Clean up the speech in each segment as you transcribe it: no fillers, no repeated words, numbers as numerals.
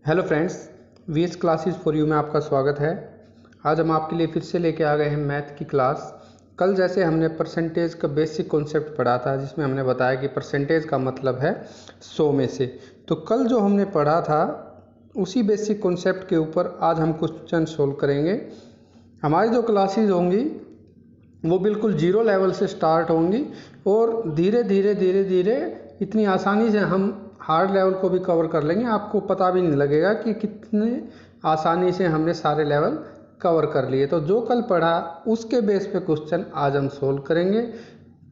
Hello friends, VS classes for you में आपका स्वागत है। आज हम आपके लिए फिर से लेके आ गए हैं मैथ की क्लास। कल जैसे हमने परसेंटेज का बेसिक कॉन्सेप्ट पढ़ा था, जिसमें हमने बताया कि परसेंटेज का मतलब है 100 में से। तो कल जो हमने पढ़ा था उसी बेसिक कॉन्सेप्ट के ऊपर आज हम क्वेश्चन सोल्व करेंगे। हमारी जो क्लासेस होंगी वो बिल्कुल जीरो लेवल से स्टार्ट होंगी और धीरे धीरे धीरे धीरे इतनी आसानी से हम हार्ड लेवल को भी कवर कर लेंगे। आपको पता भी नहीं लगेगा कि कितने आसानी से हमने सारे लेवल कवर कर लिए। तो जो कल पढ़ा उसके बेस पे क्वेश्चन आज हम सोल्व करेंगे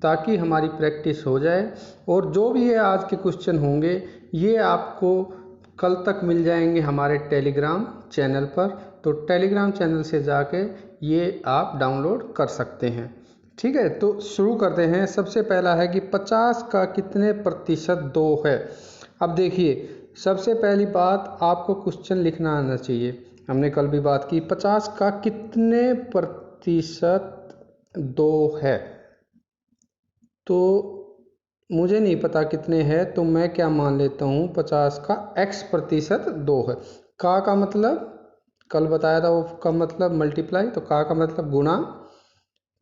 ताकि हमारी प्रैक्टिस हो जाए। और जो भी ये आज के क्वेश्चन होंगे ये आपको कल तक मिल जाएंगे हमारे टेलीग्राम चैनल पर। तो टेलीग्राम चैनल से जाके ये आप डाउनलोड कर सकते हैं। ठीक है, तो शुरू करते हैं। सबसे पहला है कि 50 का कितने प्रतिशत 2 है। अब देखिए, सबसे पहली बात आपको क्वेश्चन लिखना आना चाहिए। हमने कल भी बात की 50 का कितने प्रतिशत 2 है। तो मुझे नहीं पता कितने हैं, तो मैं क्या मान लेता हूँ 50 का x% 2 है। का मतलब कल बताया था, वो का मतलब मल्टीप्लाई, तो का मतलब गुणा।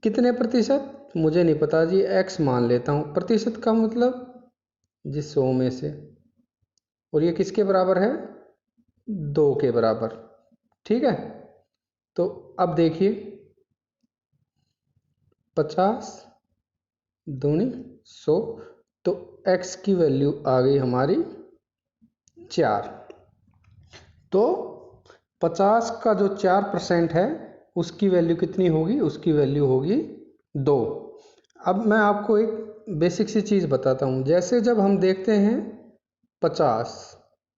कितने प्रतिशत मुझे नहीं पता जी, x मान लेता हूँ। प्रतिशत का मतलब जी 100 में से, और ये किसके बराबर है? 2 के बराबर। ठीक है, तो अब देखिए 50 दूनी 100, तो x की वैल्यू आ गई हमारी 4। तो 50 का जो 4% है उसकी वैल्यू कितनी होगी? उसकी वैल्यू होगी 2। अब मैं आपको एक बेसिक सी चीज़ बताता हूँ। जैसे जब हम देखते हैं 50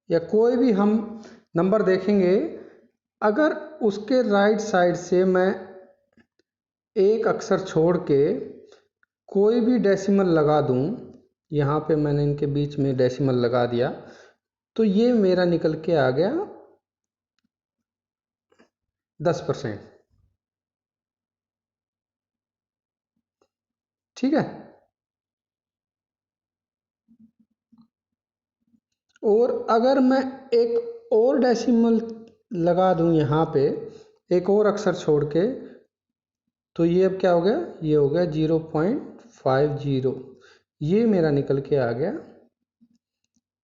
या कोई भी हम नंबर देखेंगे, अगर उसके राइट साइड से मैं एक अक्षर छोड़ के कोई भी डेसिमल लगा दूं, यहाँ पे मैंने इनके बीच में डेसिमल लगा दिया, तो ये मेरा निकल के आ गया 10%। ठीक है, और अगर मैं एक और डेसिमल लगा दूं यहाँ पे, एक और अक्षर छोड़ के, तो ये अब क्या हो गया? ये हो गया 0.50। ये मेरा निकल के आ गया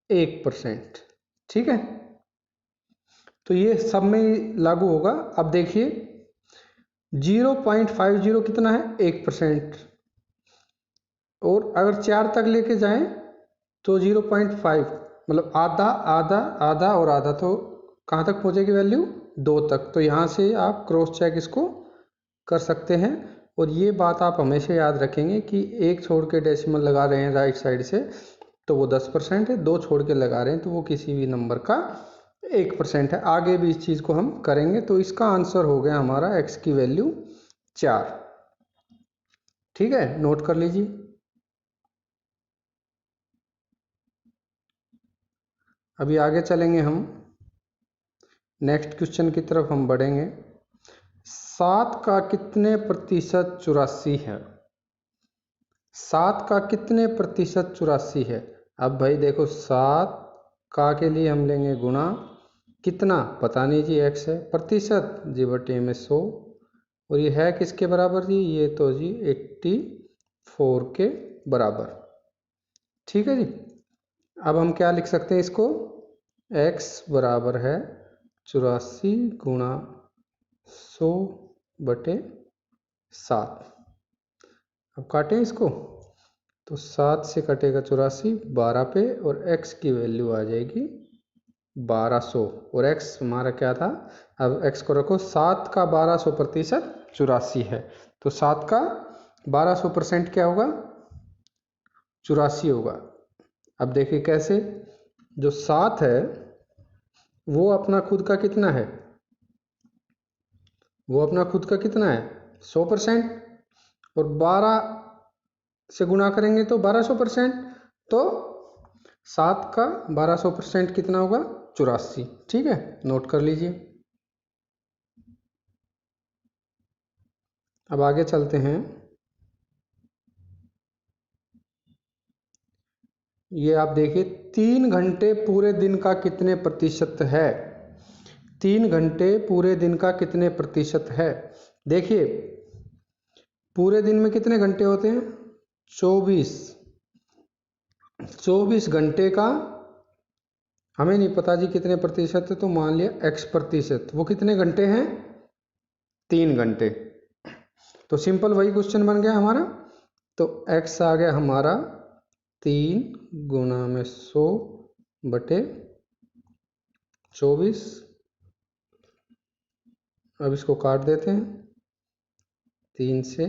1%। ठीक है, तो ये सब में लागू होगा। अब देखिए 0.50 कितना है? 1%। और अगर 4 तक लेके जाएं तो 0.5 मतलब आधा आधा आधा और आधा, तो कहाँ तक पहुँचेगी वैल्यू? 2 तक। तो यहाँ से आप क्रॉस चेक इसको कर सकते हैं। और ये बात आप हमेशा याद रखेंगे कि एक छोड़ के डेसिमल लगा रहे हैं राइट साइड से तो वो 10% है, 2 छोड़ के लगा रहे हैं तो वो किसी भी नंबर का 1% है। आगे भी इस चीज़ को हम करेंगे। तो इसका आंसर हो गया हमारा x की वैल्यू 4। ठीक है, नोट कर लीजिए। अभी आगे चलेंगे हम, नेक्स्ट क्वेश्चन की तरफ हम बढ़ेंगे। 7 का कितने प्रतिशत 84 है? 7 का कितने प्रतिशत 84 है? अब भाई देखो, 7 का के लिए हम लेंगे गुणा, कितना पता नहीं जी, x है, प्रतिशत जी बटे में 100, और ये है किसके बराबर जी? ये तो जी 84 के बराबर। ठीक है जी, अब हम क्या लिख सकते हैं इसको? x बराबर है 84 गुणा 100 बटे 7। अब काटें इसको, तो 7 से कटेगा 84, 12 पे, और x की वैल्यू आ जाएगी 1200। और x हमारा क्या था? अब x को रखो, 7 का 1200% 84 है, तो 7 का 1200% क्या होगा? 84 होगा। अब देखिए कैसे, जो 7 है वो अपना खुद का कितना है? वो अपना खुद का कितना है? 100%। और 12 से गुणा करेंगे तो 1200%। तो 7 का 1200% कितना होगा? 84। ठीक है, नोट कर लीजिए। अब आगे चलते हैं। ये आप देखिए 3 घंटे पूरे दिन का कितने प्रतिशत है। 3 घंटे पूरे दिन का कितने प्रतिशत है। देखिए पूरे दिन में कितने घंटे होते हैं, 24। 24 घंटे का हमें नहीं पता जी कितने प्रतिशत है, तो मान लिया x प्रतिशत, वो कितने घंटे हैं, 3 घंटे। तो सिंपल वही क्वेश्चन बन गया हमारा। तो x आ गया हमारा 3 गुना में 100 बटे 24। अब इसको काट देते हैं, 3 से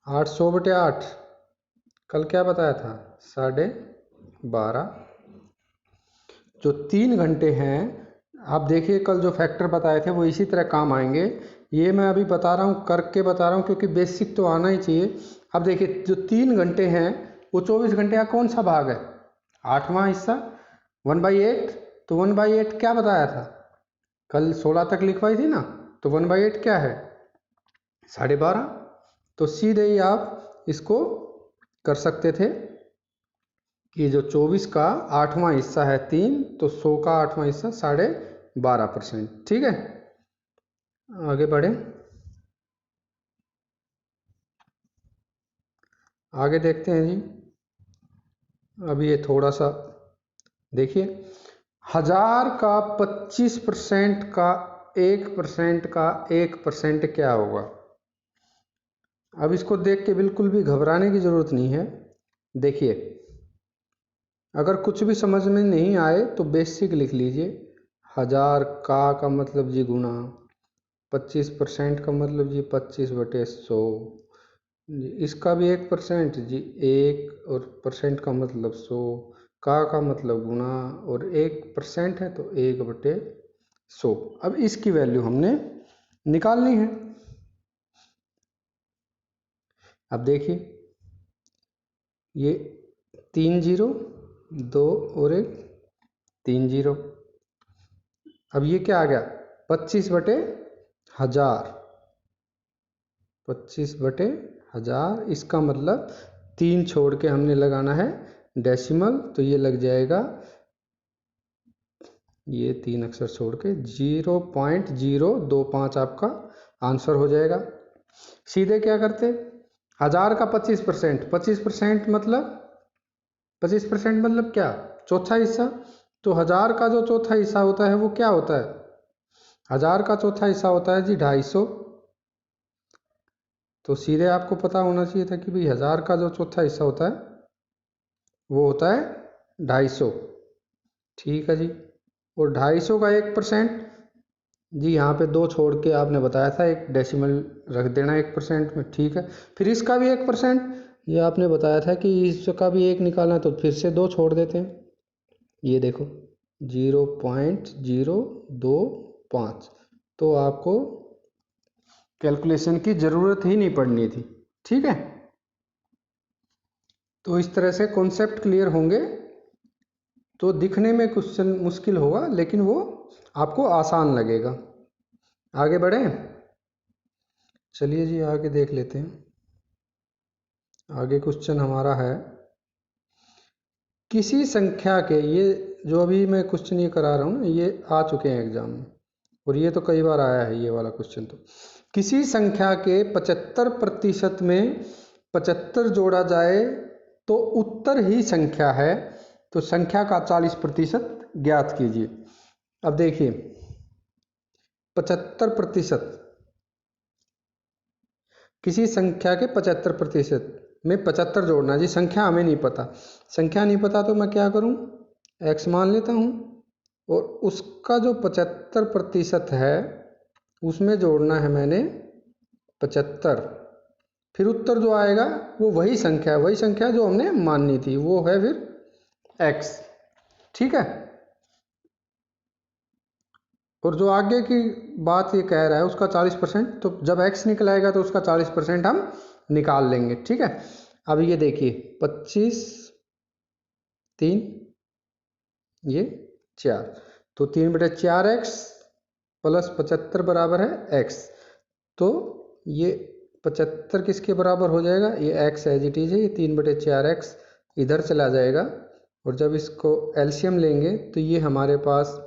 8, 100 बटे 8, कल क्या बताया था, 12.5। जो 3 घंटे हैं, आप देखिए कल जो फैक्टर बताए थे वो इसी तरह काम आएंगे। ये मैं अभी बता रहा हूँ, करके बता रहा हूँ, क्योंकि बेसिक तो आना ही चाहिए। अब देखिए जो 3 घंटे हैं वो 24 घंटे का कौन सा भाग है, 8वां हिस्सा, 1/8। तो 1/8 क्या बताया था, कल 16 तक लिखवाई थी ना, तो 1/8 क्या है, 12.5। तो सीधे ही आप इसको कर सकते थे कि जो 24 का 8वां हिस्सा है 3, तो 100 का 8वां हिस्सा 12.5%। ठीक है, आगे बढ़े, आगे देखते हैं जी। अब ये थोड़ा सा देखिए, 1000 का 25% का 1% का 1% क्या होगा। अब इसको देख के बिल्कुल भी घबराने की ज़रूरत नहीं है। देखिए अगर कुछ भी समझ में नहीं आए तो बेसिक लिख लीजिए। 1000 का मतलब जी गुना, 25% का मतलब जी 25/100 जी, इसका भी 1% जी 1, और परसेंट का मतलब 100, का मतलब गुना, और 1% है तो 1/100। अब इसकी वैल्यू हमने निकालनी है। अब देखिए ये 3 0, 2 और 1, 3 0। अब ये क्या आ गया, 25/1000, 25/1000। इसका मतलब 3 छोड़ के हमने लगाना है डेसिमल, तो ये लग जाएगा, ये 3 अक्षर छोड़ के 0.025 आपका आंसर हो जाएगा। सीधे क्या करते, 1000 का 25%, 25% मतलब 25% मतलब क्या, चौथा हिस्सा। तो 1000 का जो चौथा हिस्सा होता है वो क्या होता है, 1000 का चौथा हिस्सा होता है जी 250। तो सीधे आपको पता होना चाहिए था कि भाई 1000 का जो चौथा हिस्सा होता है वो होता है 250। ठीक है जी, और 250 का 1% जी, यहाँ पे 2 छोड़ के आपने बताया था, एक डेसिमल रख देना 1% में। ठीक है, फिर इसका भी 1%, ये आपने बताया था कि इसका भी 1 निकालना है, तो फिर से 2 छोड़ देते हैं। ये देखो 0.025, तो आपको कैलकुलेशन की ज़रूरत ही नहीं पड़नी थी। ठीक है, तो इस तरह से कॉन्सेप्ट क्लियर होंगे तो दिखने में क्वेश्चन मुश्किल होगा, लेकिन वो आपको आसान लगेगा। आगे बढ़ें, चलिए जी आगे देख लेते हैं। आगे क्वेश्चन हमारा है, किसी संख्या के, ये जो अभी मैं क्वेश्चन ये करा रहा हूँ ना, ये आ चुके हैं एग्जाम में, और ये तो कई बार आया है ये वाला क्वेश्चन। तो किसी संख्या के 75% में 75 जोड़ा जाए तो उत्तर ही संख्या है, तो संख्या का 40% ज्ञात कीजिए। अब देखिए 75%, किसी संख्या के 75% में 75 जोड़ना, जी संख्या हमें नहीं पता, संख्या नहीं पता तो मैं क्या करूं, x मान लेता हूं, और उसका जो 75% है उसमें जोड़ना है मैंने 75। फिर उत्तर जो आएगा वो वही संख्या है, वही संख्या जो हमने माननी थी, वो है फिर x। ठीक है, और जो आगे की बात ये कह रहा है उसका 40%, तो जब x निकल आएगा तो उसका 40% हम निकाल लेंगे। ठीक है, अब ये देखिए 25, 3, ये 4, तो 3/4x प्लस 75 बराबर है x। तो ये 75 किसके बराबर हो जाएगा, ये x एज इट इज है, ये 3/4x इधर चला जाएगा, और जब इसको एलसीएम लेंगे तो ये हमारे पास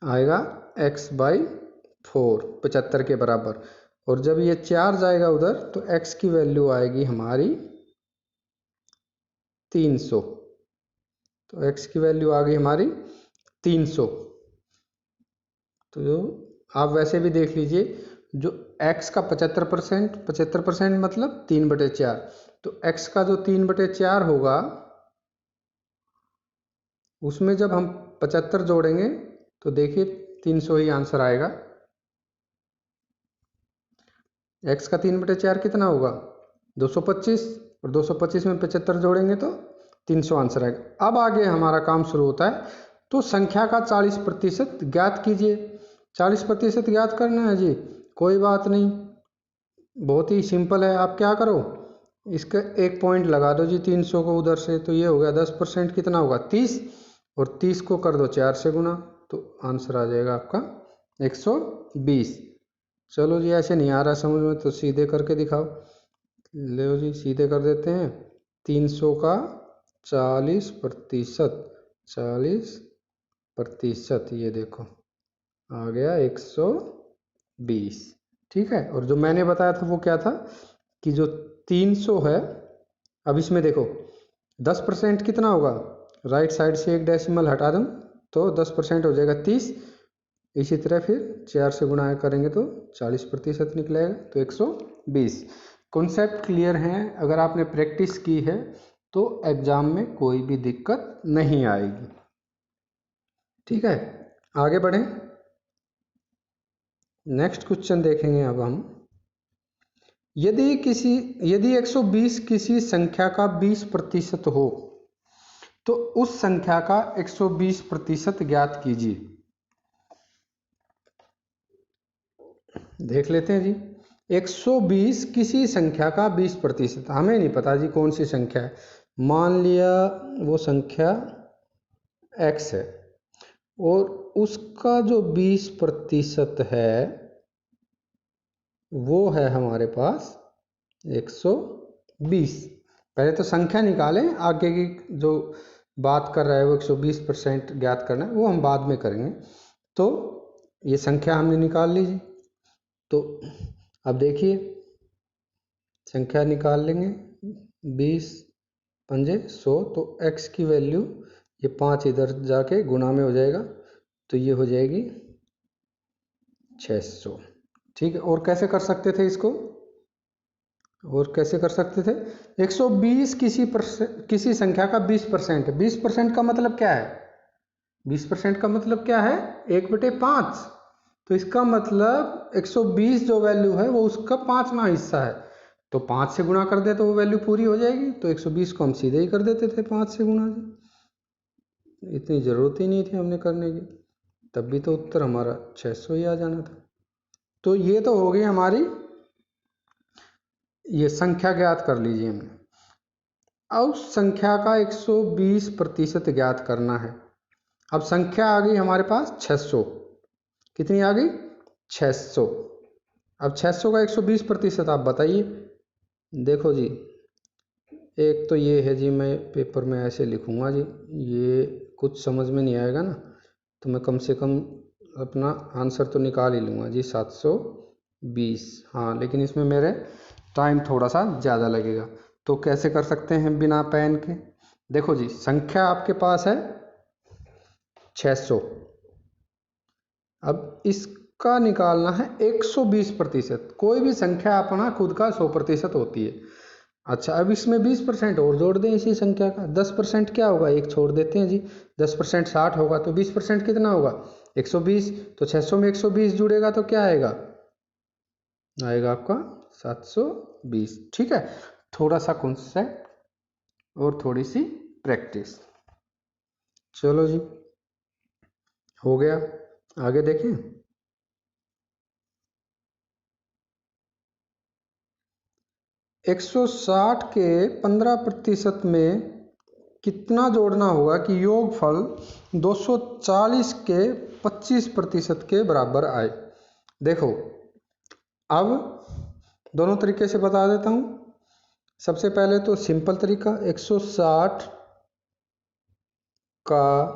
आएगा x/4, 75 के बराबर। और जब ये 4 जाएगा उधर तो x की वैल्यू आएगी हमारी 300। तो x की वैल्यू आ गई हमारी 300। तो जो आप वैसे भी देख लीजिए, जो x का 75%, 75% मतलब 3/4, तो x का जो 3/4 होगा उसमें जब हम 75 जोड़ेंगे तो देखिए 300 ही आंसर आएगा। x का 3/4 कितना होगा? 225, और 225 में 75 जोड़ेंगे तो 300 आंसर आएगा। अब आगे हमारा काम शुरू होता है, तो संख्या का 40% ज्ञात कीजिए। 40% ज्ञात करना है जी, कोई बात नहीं, बहुत ही सिंपल है। आप क्या करो, इसका एक पॉइंट लगा दो जी 300 को उधर से, तो ये हो गया 10%, कितना होगा 30, और 30 को कर दो 4 से गुना, तो आंसर आ जाएगा आपका 120। चलो जी, ऐसे नहीं आ रहा समझ में तो सीधे करके दिखाओ। लो जी, सीधे कर देते हैं। 300 का 40%, 40%, ये देखो आ गया 120। ठीक है, और जो मैंने बताया था वो क्या था कि जो 300 है, अब इसमें देखो 10% कितना होगा, राइट साइड से एक डेसिमल हटा दूं तो 10% हो जाएगा 30। इसी तरह फिर 4 से गुणा करेंगे तो 40% निकलेगा, तो 120। कॉन्सेप्ट क्लियर है, अगर आपने प्रैक्टिस की है तो एग्जाम में कोई भी दिक्कत नहीं आएगी। ठीक है, आगे बढ़ें। नेक्स्ट क्वेश्चन देखेंगे अब हम। यदि 120 किसी संख्या का 20% हो तो उस संख्या का 120% ज्ञात कीजिए। देख लेते हैं जी। 120 किसी संख्या का 20%, हमें नहीं पता जी कौन सी संख्या है। मान लिया वो संख्या x है, और उसका जो 20% है वो है हमारे पास 120। पहले तो संख्या निकालें, आगे की जो बात कर रहा है वो 120% ज्ञात करना है, वो हम बाद में करेंगे। तो ये संख्या हमने निकाल ली जी। तो अब देखिए संख्या निकाल लेंगे, 20 पंजे 100, तो x की वैल्यू ये 5 इधर जाके गुणा में हो जाएगा, तो ये हो जाएगी 600। ठीक है, और कैसे कर सकते थे इसको, और कैसे कर सकते थे? 120 किसी संख्या का 20%, 20% का मतलब क्या है? 20% का मतलब क्या है? 1/5। तो इसका मतलब 120 जो वैल्यू है वो उसका 5वां हिस्सा है, तो 5 से गुणा कर दे तो वो वैल्यू पूरी हो जाएगी। तो 120 को हम सीधे ही कर देते थे 5 से गुणा, इतनी ज़रूरत ही नहीं थी हमने करने की, तब भी तो उत्तर हमारा 600 ही आ जाना था। तो ये तो हो गई हमारी, ये संख्या ज्ञात कर लीजिए हमने। अब संख्या का 120% ज्ञात करना है। अब संख्या आ गई हमारे पास 600, कितनी आ गई? 600। अब 600 का 120% आप बताइए। देखो जी, एक तो ये है जी, मैं पेपर में ऐसे लिखूंगा जी, ये कुछ समझ में नहीं आएगा ना, तो मैं कम से कम अपना आंसर तो निकाल ही लूँगा जी, 720। हाँ, लेकिन इसमें मेरे टाइम थोड़ा सा ज़्यादा लगेगा। तो कैसे कर सकते हैं बिना पेन के? देखो जी, संख्या आपके पास है 600, अब इसका निकालना है 120%। कोई भी संख्या अपना खुद का 100% होती है। अच्छा, अब इसमें 20% और जोड़ दें इसी संख्या का। 10% क्या होगा, एक छोड़ देते हैं जी। 10% 60 होगा, तो 20% कितना होगा? 120। तो 600 में 120 जुड़ेगा तो क्या आएगा? आएगा आपका 720। ठीक है, थोड़ा सा कॉन्सेप्ट और थोड़ी सी प्रैक्टिस। चलो जी, हो गया। आगे देखें। 160 के 15% में कितना जोड़ना होगा कि योगफल 240 के 25% के बराबर आए? देखो, अब दोनों तरीके से बता देता हूँ। सबसे पहले तो सिंपल तरीका 160 का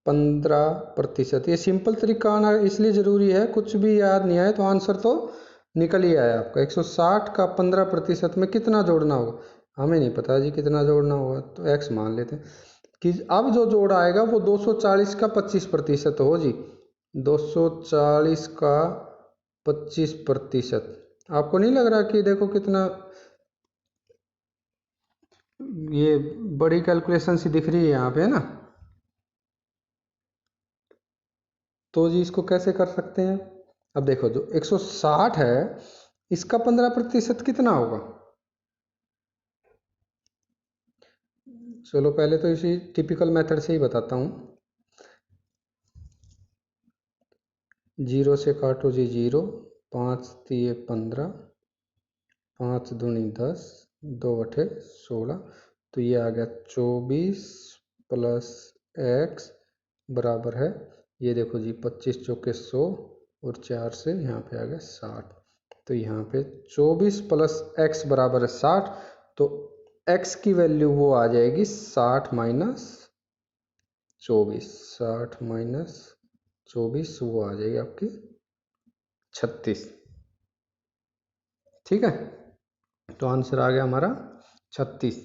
15%। ये सिंपल तरीका आना इसलिए ज़रूरी है, कुछ भी याद नहीं आए तो आंसर तो निकल ही आया आपका। 160 का 15% में कितना जोड़ना होगा, हमें नहीं पता जी कितना जोड़ना होगा, तो x मान लेते हैं कि अब जो जोड़ आएगा वो 240 का 25% हो जी। 240 का 25%। आपको नहीं लग रहा कि देखो कितना ये बड़ी कैलकुलेशन सी दिख रही है यहाँ पे, है ना। तो जी इसको कैसे कर सकते हैं। अब देखो जो 160 है इसका 15% कितना होगा। चलो पहले तो इसी टिपिकल मेथड से ही बताता हूँ। 0 से काटो जी 0, 5 तिये 15, 5 दूनी 10, 2 अठे 16, तो ये आ गया 24 प्लस x बराबर है, ये देखो जी 25 चौके 100 और 4 से यहाँ पे आ गया 60। तो यहाँ पे 24 प्लस x बराबर है 60, तो x की वैल्यू वो आ जाएगी 60 माइनस 24। 60 माइनस 24 वो आ जाएगी आपकी 36। ठीक है, तो आंसर आ गया हमारा 36।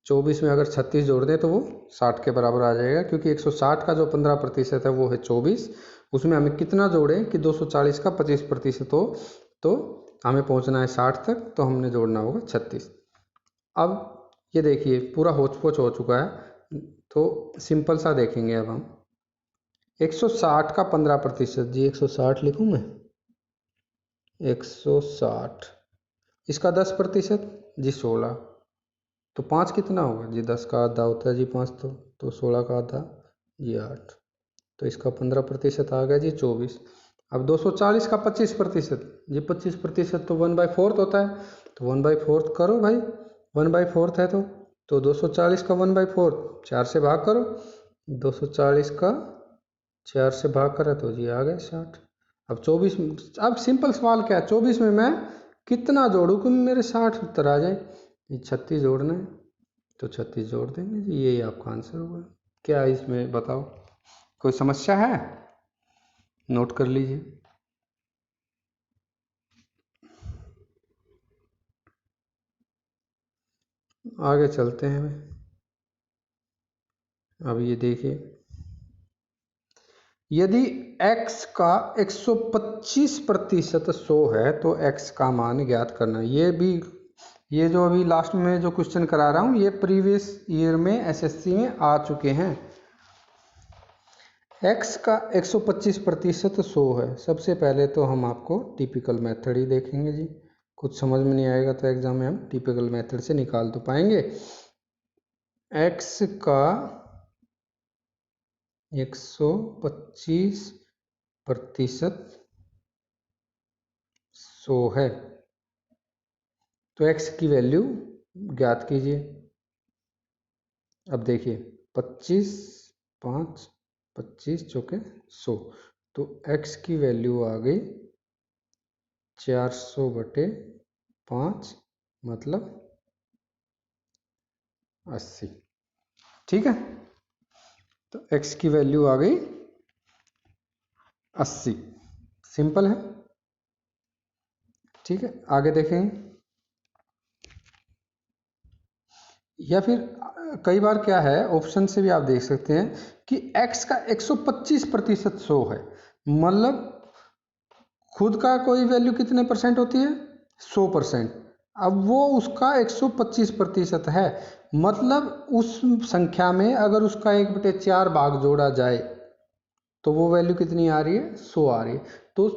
24 में अगर 36 जोड़ दें तो वो 60 के बराबर आ जाएगा, क्योंकि 160 का जो 15% है वो है 24, उसमें हमें कितना जोड़ें कि 240 का 25% हो, तो हमें पहुंचना है 60 तक, तो हमने जोड़ना होगा 36। अब ये देखिए पूरा होच पोच हो चुका है, तो सिंपल सा देखेंगे अब हम। 160 का 15% जी, 160 लिखूँ मैं, 160 इसका 10% जी 16, तो 5 कितना होगा जी, 10 का आधा होता है जी 5, तो 16 का आधा जी 8, तो इसका 15% आ गया जी 24। अब 240 का 25% जी, 25% तो 1/4 होता है, तो 1/4 करो भाई, 1/4 है तो 240 का 1/4 4 से भाग करो, 240 का 4 से भाग करा तो जी आ गया 60। अब 24, अब सिंपल सवाल क्या है, 24 में मैं कितना जोड़ूं कि मेरे 60 उत्तर आ जाए। ये 36 जोड़ना है, तो 36 जोड़ देंगे जी, यही आपका आंसर होगा। क्या इसमें बताओ, कोई समस्या है, नोट कर लीजिए। आगे चलते हैं। अब ये देखिए, यदि x का 125% 100 है तो x का मान ज्ञात करना। ये जो अभी लास्ट में जो क्वेश्चन करा रहा हूँ ये प्रीवियस ईयर में एसएससी में आ चुके हैं। x का 125% 100 है। सबसे पहले तो हम आपको टिपिकल मेथड ही देखेंगे जी, कुछ समझ में नहीं आएगा तो एग्जाम में हम टिपिकल मेथड से निकाल तो पाएंगे। x का 125% 100 है, तो x की वैल्यू ज्ञात कीजिए। अब देखिए 25 5 25 चौके 100, तो x की वैल्यू आ गई 400/5 मतलब 80। ठीक है, तो x की वैल्यू आ गई 80। सिंपल है। ठीक है, आगे देखें। या फिर कई बार क्या है, ऑप्शन से भी आप देख सकते हैं कि x का 125% 100 है, मतलब खुद का कोई वैल्यू कितने परसेंट होती है, 100%। अब वो उसका 125% है, मतलब उस संख्या में अगर उसका 1/4 भाग जोड़ा जाए तो वो वैल्यू कितनी आ रही है, 100 आ रही है। तो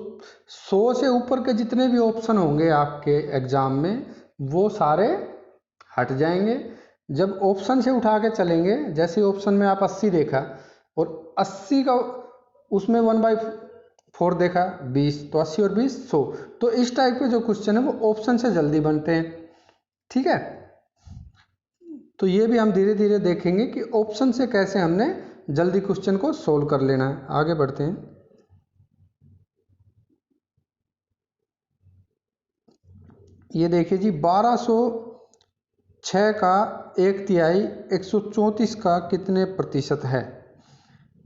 100 से ऊपर के जितने भी ऑप्शन होंगे आपके एग्जाम में वो सारे हट जाएंगे। जब ऑप्शन से उठा के चलेंगे, जैसे ऑप्शन में आप 80 देखा और 80 का उसमें 1/4 देखा 20, तो 80 और 20 100, तो इस टाइप के जो क्वेश्चन है वो ऑप्शन से जल्दी बनते हैं। ठीक है, तो ये भी हम धीरे धीरे देखेंगे कि ऑप्शन से कैसे हमने जल्दी क्वेश्चन को सोल्व कर लेना है। आगे बढ़ते हैं। ये देखिए जी 1200 6 का 1/3 134 का कितने प्रतिशत है।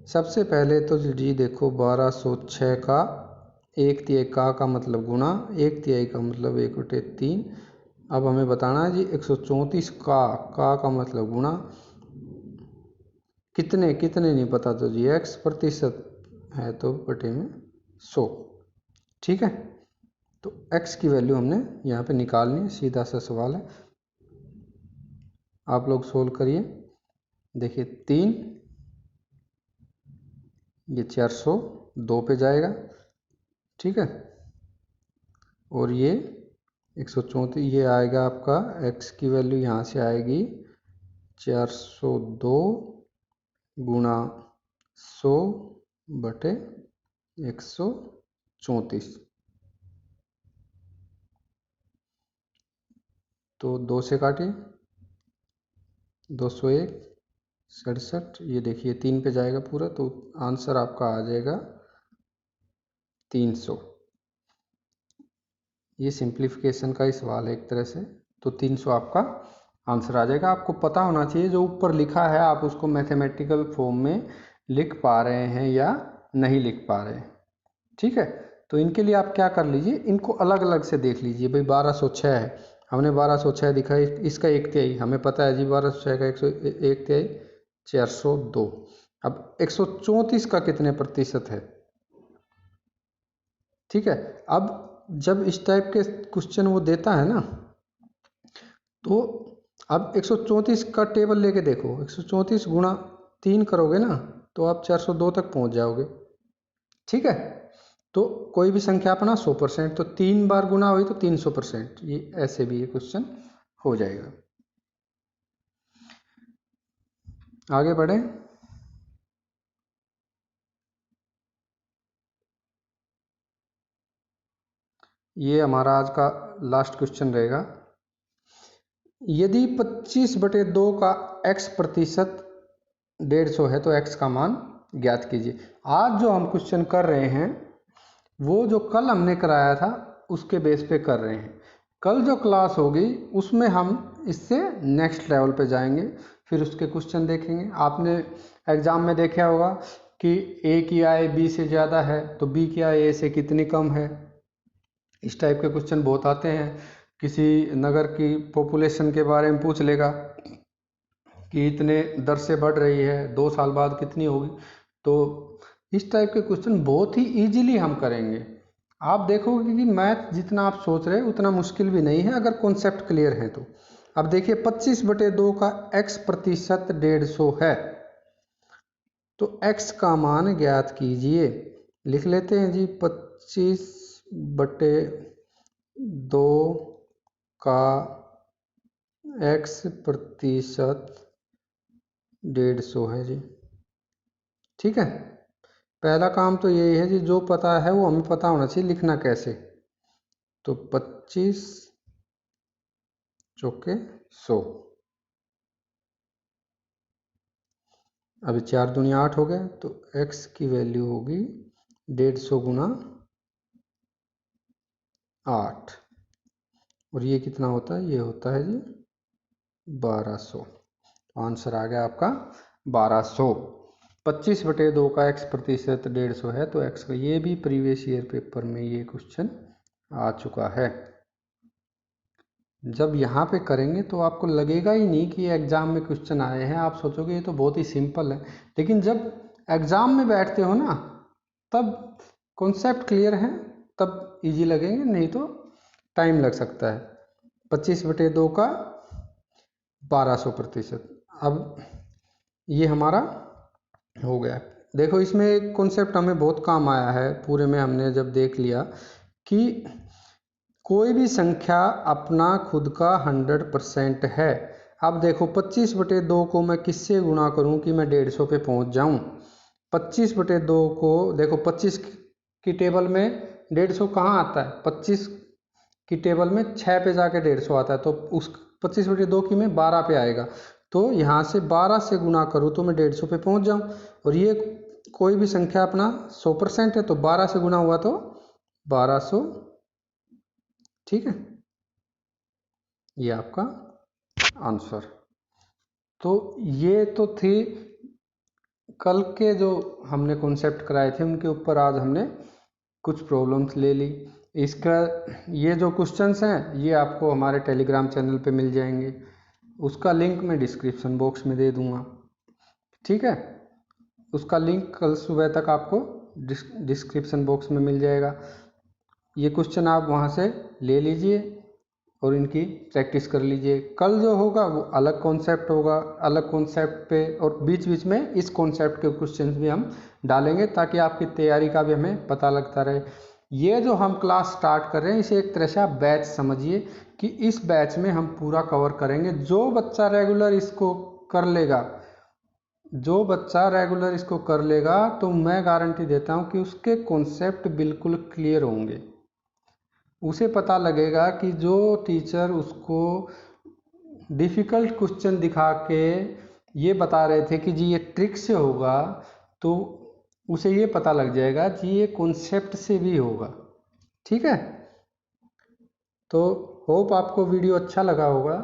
सबसे पहले तो जी देखो 1206 का 1/3 का मतलब गुणा, 1/3 का मतलब 1/3। अब हमें बताना है जी 134 का मतलब गुणा, कितने कितने नहीं पता तो जी x प्रतिशत है तो बटे में 100। ठीक है, तो x की वैल्यू हमने यहाँ पे निकालनी है, सीधा सा सवाल है। आप लोग सोल्व करिए। देखिए 3, ये 402 पे जाएगा। ठीक है, और ये 134, ये आएगा आपका x की वैल्यू यहाँ से आएगी 402 गुणा 100 बटे 134। तो 2 से काटिए, 201 67, ये देखिए 3 पे जाएगा पूरा, तो आंसर आपका आ जाएगा 300। ये सिंप्लीफिकेशन का ही सवाल है एक तरह से, तो 300 आपका आंसर आ जाएगा। आपको पता होना चाहिए जो ऊपर लिखा है आप उसको मैथमेटिकल फॉर्म में लिख पा रहे हैं या नहीं लिख पा रहे हैं। ठीक है, तो इनके लिए आप क्या कर लीजिए, इनको अलग अलग से देख लीजिए। भाई 1206 है, हमने 1206 दिखा है, इसका 1/3 हमें पता है जी, 1206 का 1/3 402। अब 134 का कितने प्रतिशत है। ठीक है, अब जब इस टाइप के क्वेश्चन वो देता है ना, तो अब 134 का टेबल लेके देखो, 134 गुणा 3 करोगे ना तो आप 402 तक पहुंच जाओगे। ठीक है, तो कोई भी संख्या अपना 100%, तो 3 बार गुना हुई तो 300%, ये ऐसे भी ये क्वेश्चन हो जाएगा। आगे बढ़े। ये हमारा आज का लास्ट क्वेश्चन रहेगा। यदि 25/2 का x प्रतिशत 150 है तो x का मान ज्ञात कीजिए। आज जो हम क्वेश्चन कर रहे हैं वो जो कल हमने कराया था उसके बेस पे कर रहे हैं। कल जो क्लास होगी उसमें हम इससे नेक्स्ट लेवल पे जाएंगे, फिर उसके क्वेश्चन देखेंगे। आपने एग्ज़ाम में देखा होगा कि a की आय b से ज़्यादा है तो b की आय a से कितनी कम है। इस टाइप के क्वेश्चन बहुत आते हैं। किसी नगर की पॉपुलेशन के बारे में पूछ लेगा कि इतने दर से बढ़ रही है, 2 साल बाद कितनी होगी। तो इस टाइप के क्वेश्चन बहुत ही इजीली हम करेंगे। आप देखोगे कि मैथ जितना आप सोच रहे हैं उतना मुश्किल भी नहीं है अगर कॉन्सेप्ट क्लियर है तो। अब देखिए 25/2 का x प्रतिशत 150 है, तो x का मान ज्ञात कीजिए। लिख लेते हैं जी, 25/2 का x प्रतिशत 150 है जी। ठीक है, पहला काम तो यही है जी, जो पता है वो हमें पता होना चाहिए लिखना कैसे। तो 25 चौके 100, अभी 4 दूनी 8 हो गए, तो x की वैल्यू होगी 150 गुना 8, और ये कितना होता है, ये होता है जी 1200। आंसर आ गया आपका 1200। 25/2 का x प्रतिशत 150 है तो x का, ये भी प्रीवियस ईयर पेपर में ये क्वेश्चन आ चुका है। जब यहाँ पे करेंगे तो आपको लगेगा ही नहीं कि एग्ज़ाम में क्वेश्चन आए हैं, आप सोचोगे ये तो बहुत ही सिंपल है। लेकिन जब एग्ज़ाम में बैठते हो ना तब कॉन्सेप्ट क्लियर है, तब इजी लगेंगे, नहीं तो टाइम लग सकता है। 25/2 का 1200%। अब ये हमारा हो गया। देखो इसमें एक कॉन्सेप्ट हमें बहुत काम आया है, पूरे में हमने जब देख लिया कि कोई भी संख्या अपना खुद का 100% है। अब देखो 25/2 को मैं किससे गुणा करूं कि मैं 150 पे पहुंच जाऊं। 25/2 को देखो, 25 की टेबल में 150 कहाँ आता है, 25 की टेबल में 6 पे जाके 150 आता है, तो उस 25/2 की में 12 पे आएगा। तो यहाँ से 12 से गुणा करूँ तो मैं 150 पे पहुँच जाऊँ। और ये कोई भी संख्या अपना 100% है तो 12 से गुणा हुआ तो 1200। ठीक है, ये आपका आंसर। तो ये तो थी कल के जो हमने कॉन्सेप्ट कराए थे उनके ऊपर आज हमने कुछ प्रॉब्लम्स ले ली। इसका ये जो क्वेश्चंस हैं ये आपको हमारे टेलीग्राम चैनल पे मिल जाएंगे, उसका लिंक मैं डिस्क्रिप्शन बॉक्स में दे दूँगा, ठीक है। उसका लिंक कल सुबह तक आपको डिस्क्रिप्शन बॉक्स में मिल जाएगा। ये क्वेश्चन आप वहाँ से ले लीजिए और इनकी प्रैक्टिस कर लीजिए। कल जो होगा वो अलग कॉन्सेप्ट होगा, अलग कॉन्सेप्ट पे, और बीच बीच में इस कॉन्सेप्ट के क्वेश्चन भी हम डालेंगे ताकि आपकी तैयारी का भी हमें पता लगता रहे। ये जो हम क्लास स्टार्ट कर रहे हैं इसे एक तरह से आप बैच समझिए कि इस बैच में हम पूरा कवर करेंगे। जो बच्चा रेगुलर इसको कर लेगा, जो बच्चा रेगुलर इसको कर लेगा तो मैं गारंटी देता हूँ कि उसके कॉन्सेप्ट बिल्कुल क्लियर होंगे। उसे पता लगेगा कि जो टीचर उसको डिफ़िकल्ट क्वेश्चन दिखा के ये बता रहे थे कि जी ये ट्रिक से होगा, तो उसे ये पता लग जाएगा जी ये कॉन्सेप्ट से भी होगा, ठीक है। तो होप आपको वीडियो अच्छा लगा होगा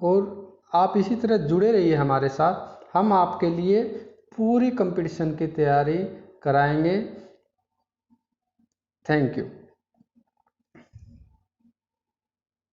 और आप इसी तरह जुड़े रहिए हमारे साथ। हम आपके लिए पूरी कंपटीशन की तैयारी कराएंगे। Thank you.